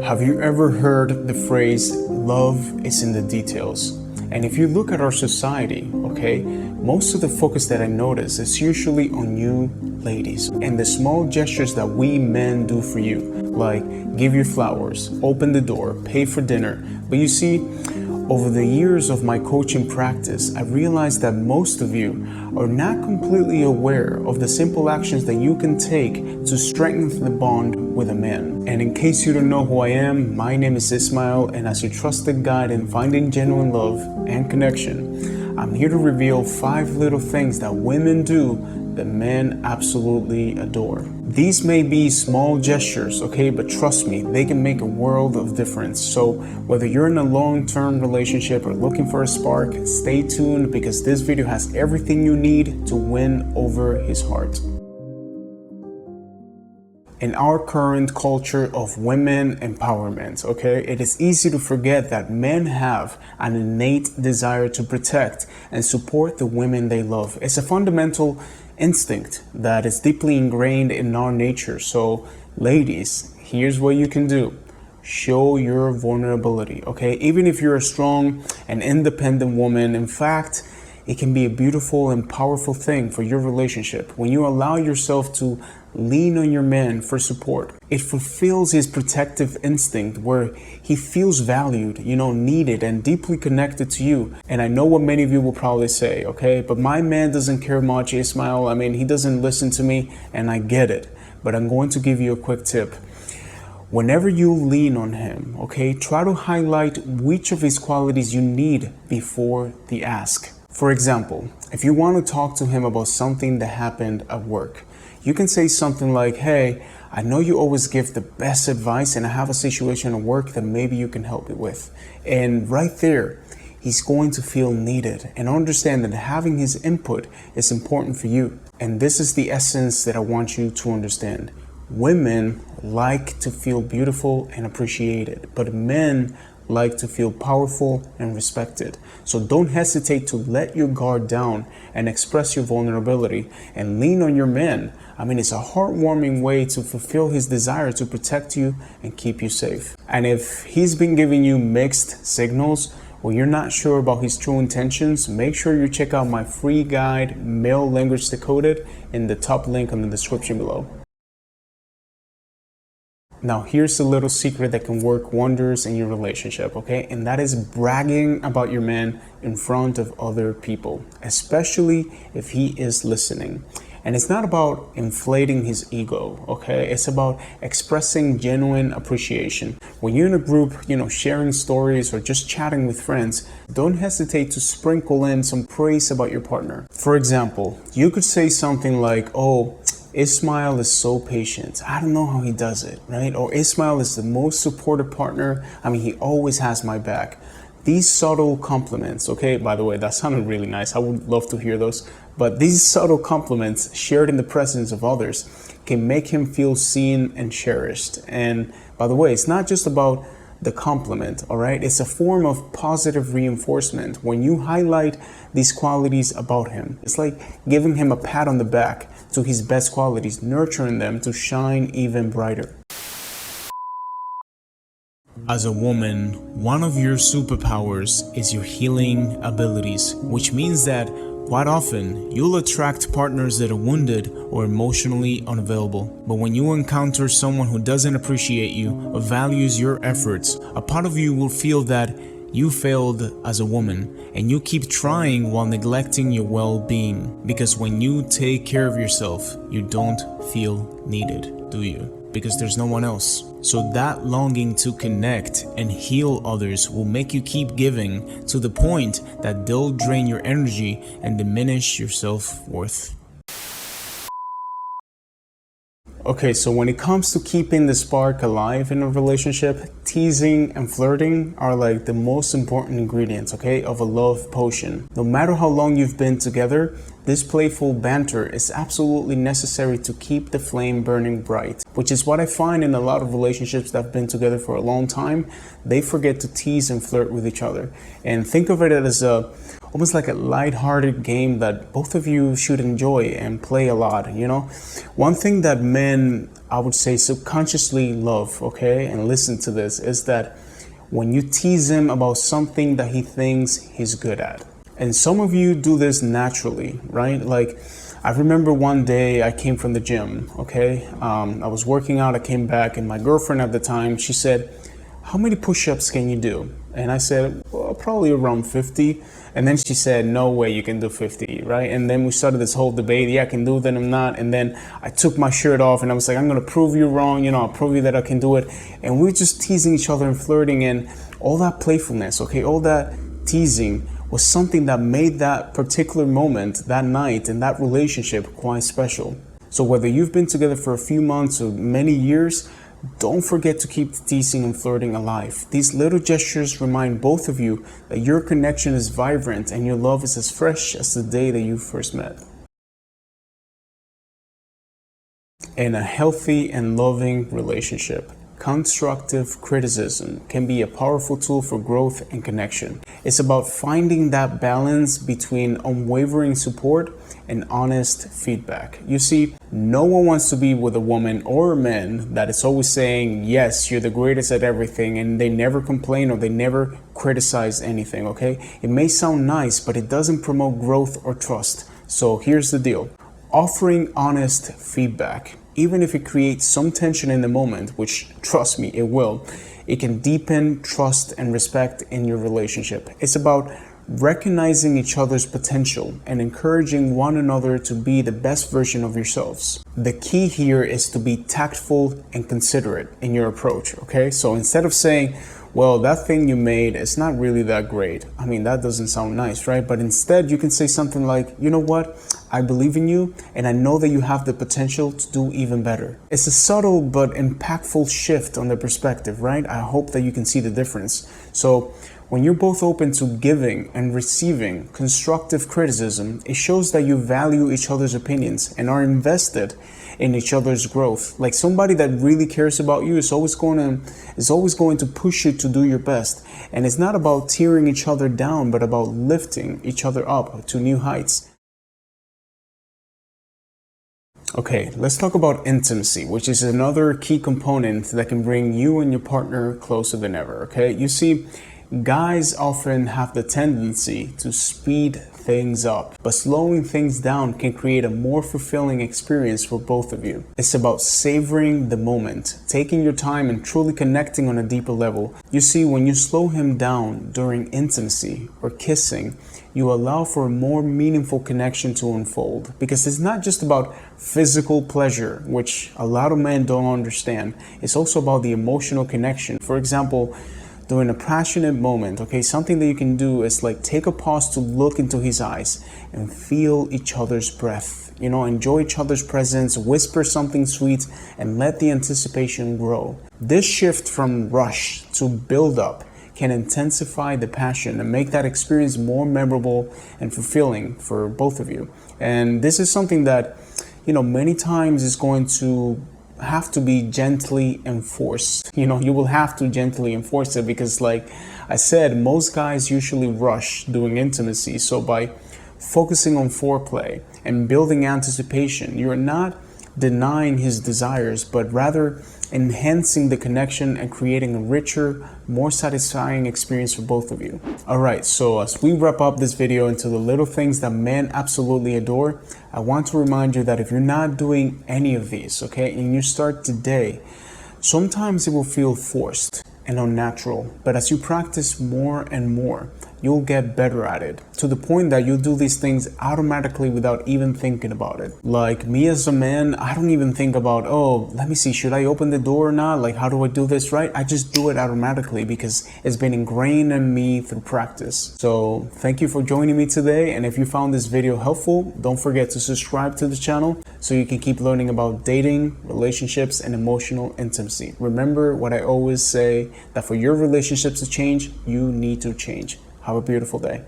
Have you ever heard the phrase, love is in the details? And if you look at our society, okay, most of the focus that I notice is usually on you ladies and the small gestures that we men do for you, like give you flowers, open the door, pay for dinner. But you see, over the years of my coaching practice, I realized that most of you are not completely aware of the simple actions that you can take to strengthen the bond with a man. And in case you don't know who I am, my name is Ismael, and as your trusted guide in finding genuine love and connection, I'm here to reveal 5 little things that women do that men absolutely adore. These may be small gestures, okay, but trust me, they can make a world of difference. So whether you're in a long-term relationship or looking for a spark, stay tuned because this video has everything you need to win over his heart. In our current culture of women empowerment, okay, it is easy to forget that men have an innate desire to protect and support the women they love. It's a fundamental instinct that is deeply ingrained in our nature. So ladies, here's what you can do. Show your vulnerability, okay? Even if you're a strong and independent woman, in fact, it can be a beautiful and powerful thing for your relationship. When you allow yourself to lean on your man for support, it fulfills his protective instinct where he feels valued, needed and deeply connected to you. And I know what many of you will probably say, okay, but my man doesn't care much, Ismael. I mean, he doesn't listen to me, and I get it. But I'm going to give you a quick tip. Whenever you lean on him, okay, try to highlight which of his qualities you need before the ask. For example, if you want to talk to him about something that happened at work, you can say something like, hey, I know you always give the best advice and I have a situation at work that maybe you can help me with. And right there, he's going to feel needed and understand that having his input is important for you. And this is the essence that I want you to understand. Women like to feel beautiful and appreciated, but men like to feel powerful and respected. So don't hesitate to let your guard down and express your vulnerability and lean on your man. I mean, it's a heartwarming way to fulfill his desire to protect you and keep you safe. And if he's been giving you mixed signals or you're not sure about his true intentions, make sure you check out my free guide, Male Language Decoded, in the top link in the description below. Now, here's a little secret that can work wonders in your relationship, okay? And that is bragging about your man in front of other people, especially if he is listening. And it's not about inflating his ego, okay? It's about expressing genuine appreciation. When you're in a group, sharing stories or just chatting with friends, don't hesitate to sprinkle in some praise about your partner. For example, you could say something like, oh, Ismael is so patient. I don't know how he does it, right? Or Ismael is the most supportive partner. I mean, he always has my back. These subtle compliments, okay, by the way, that sounded really nice. I would love to hear those. But these subtle compliments shared in the presence of others can make him feel seen and cherished. And by the way, it's not just about the compliment, all right? It's a form of positive reinforcement. When you highlight these qualities about him, it's like giving him a pat on the back to his best qualities, nurturing them to shine even brighter. As a woman, one of your superpowers is your healing abilities, which means that quite often, you'll attract partners that are wounded or emotionally unavailable. But when you encounter someone who doesn't appreciate you or values your efforts, a part of you will feel that you failed as a woman and you keep trying while neglecting your well-being. Because when you take care of yourself, you don't feel needed, do you? Because there's no one else. So that longing to connect and heal others will make you keep giving to the point that they'll drain your energy and diminish your self-worth. Okay, so when it comes to keeping the spark alive in a relationship, teasing and flirting are like the most important ingredients, okay, of a love potion. No matter how long you've been together, this playful banter is absolutely necessary to keep the flame burning bright, which is what I find in a lot of relationships that have been together for a long time. They forget to tease and flirt with each other. And think of it as a almost like a light-hearted game that both of you should enjoy and play a lot, you know? One thing that men, I would say, subconsciously love, okay, and listen to this, is that when you tease him about something that he thinks he's good at. And some of you do this naturally, right? Like, I remember one day I came from the gym, okay? I was working out, I came back, and my girlfriend at the time, she said, "How many push-ups can you do?" And I said, "Well, probably around 50. And then she said, "No way you can do 50, right?" And then we started this whole debate. Yeah, I can do it, then I'm not. And then I took my shirt off and I was like, "I'm gonna prove you wrong, you know, I'll prove you that I can do it." And we were just teasing each other and flirting, and all that playfulness, okay, all that teasing was something that made that particular moment, that night, and that relationship quite special. So whether you've been together for a few months or many years, don't forget to keep the teasing and flirting alive. These little gestures remind both of you that your connection is vibrant and your love is as fresh as the day that you first met. In a healthy and loving relationship, constructive criticism can be a powerful tool for growth and connection. It's about finding that balance between unwavering support and honest feedback. You see, no one wants to be with a woman or a man that is always saying, "Yes, you're the greatest at everything," and they never complain or they never criticize anything, okay? It may sound nice, but it doesn't promote growth or trust. So here's the deal. Offering honest feedback, even if it creates some tension in the moment, which, trust me, it will, it can deepen trust and respect in your relationship. It's about recognizing each other's potential and encouraging one another to be the best version of yourselves. The key here is to be tactful and considerate in your approach, okay? So instead of saying, "Well, that thing you made is not really that great," I mean, that doesn't sound nice, right? But instead you can say something like, "You know what? I believe in you and I know that you have the potential to do even better." It's a subtle but impactful shift on the perspective, right? I hope that you can see the difference. So when you're both open to giving and receiving constructive criticism, it shows that you value each other's opinions and are invested in each other's growth. Like, somebody that really cares about you is always going to push you to do your best. And it's not about tearing each other down, but about lifting each other up to new heights. Okay, let's talk about intimacy, which is another key component that can bring you and your partner closer than ever, okay? You see, guys often have the tendency to speed things up, but slowing things down can create a more fulfilling experience for both of you. It's about savoring the moment, taking your time and truly connecting on a deeper level. You see, when you slow him down during intimacy or kissing, you allow for a more meaningful connection to unfold, because it's not just about physical pleasure, which a lot of men don't understand. It's also about the emotional connection. For example, during a passionate moment, okay, something that you can do is like take a pause to look into his eyes and feel each other's breath, you know, enjoy each other's presence, whisper something sweet, and let the anticipation grow. This shift from rush to build up can intensify the passion and make that experience more memorable and fulfilling for both of you. And this is something that, you know, many times is going to have to be gently enforced. You know, you will have to gently enforce it, because like I said, most guys usually rush doing intimacy. So by focusing on foreplay and building anticipation, you're not denying his desires, but rather enhancing the connection and creating a richer, more satisfying experience for both of you. All right, so as we wrap up this video into the little things that men absolutely adore, I want to remind you that if you're not doing any of these, okay, and you start today, sometimes it will feel forced and unnatural, but as you practice more and more, you'll get better at it, to the point that you'll do these things automatically without even thinking about it. Like me as a man, I don't even think about, oh, let me see, should I open the door or not? Like, how do I do this, right? I just do it automatically because it's been ingrained in me through practice. So thank you for joining me today. And if you found this video helpful, don't forget to subscribe to the channel so you can keep learning about dating, relationships, and emotional intimacy. Remember what I always say, that for your relationships to change, you need to change. Have a beautiful day.